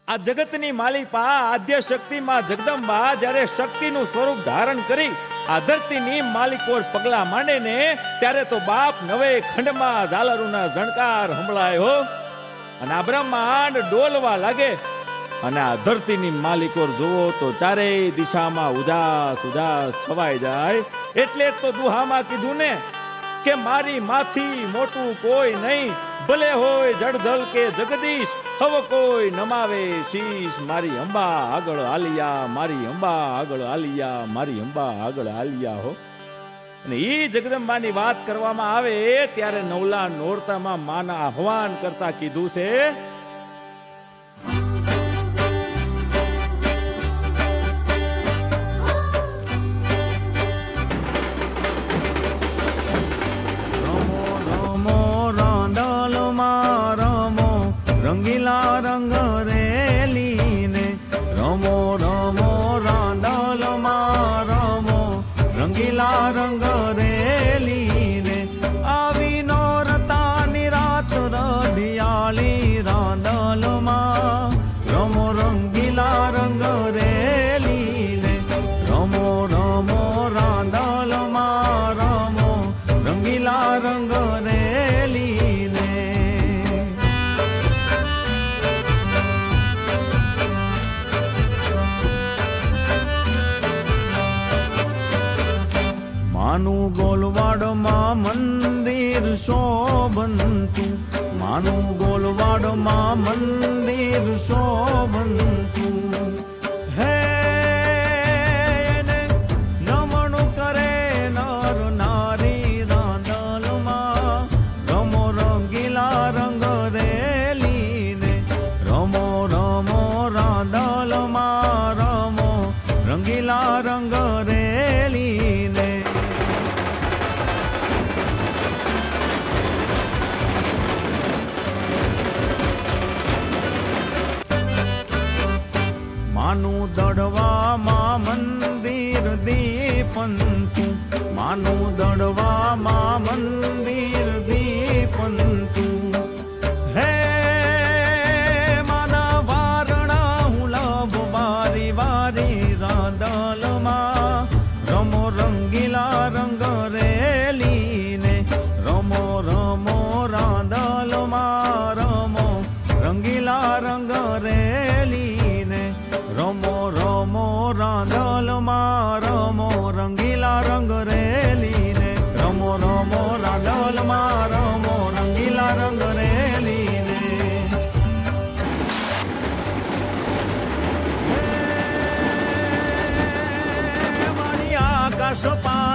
આ જગતની માલિપા આદ્ય શક્તિ માં જગદંબા જ્યારે શક્તિનું સ્વરૂપ ધારણ કરી આ ધરતીની માલિકોર પગલા માંડે ને ત્યારે તો બાપ નવે ખંડમાં ઝાલરુના ઝણકાર સંભળાય હો, અને આ બ્રહ્માંડ ડોલવા લાગે. અને આ ધરતીની માલિકોર જોવો તો ચારેય દિશામાં ઉજાસ ઉજાસ છવાઈ જાય. એટલે તો દુહામાં કીધું ને કે મારી માથી મોટું કોઈ નહીં, ભલે હોય જળધલ કે જગદીશ, હવે કોઈ નમાવે શીશ. મારી અંબા આગળ આલિયા, મારી અંબા આગળ આલિયા, મારી અંબા આગળ આલિયા હો. અને ઈ જગદંબાની વાત કરવામાં આવે ત્યારે નવલા નોરતામાં માના આહવાન કરતા કીધું છે, રંગીલા રંગ રેલીને રમો રમો રાંદલમાં રમો, રંગીલા રંગ રેલીને આવી નોરતાની રાત રઢિયાળી રાંદલમાં રમો, રંગીલા રંગ રેલીને રમો રમો રાંદલમાં રમો, રંગીલા રંગ રેલીને. માનું ગોલવાડમાં મંદિર શોભંતું, માનું ગોલવાડમાં મંદિર શોભંતું. હે નમણું કરે નર નારી રાંદલમાં રમો, રંગીલા રંગ રેલીને રમો રમો રાંદલમાં રમો, રંગીલા રંગ રેલીને. માનું દડવામાં મંદિર દીપંતું, માનું દડવામાં મંદિર દીપંતું. હે માના વારણા હું લાભ વારી વારી રાંદલમાં રમો, રંગીલા રંગ રેલીને રમો રમો રાંદલમાં રમો, રંગીલા રંગ રેલીને રમો રમો રાંદલમાં રમો, રંગીલા રંગ રેલીને રમો રમો રાંદલમાં રમો, રંગીલા રંગ રેલીને. મારી આકાશ પા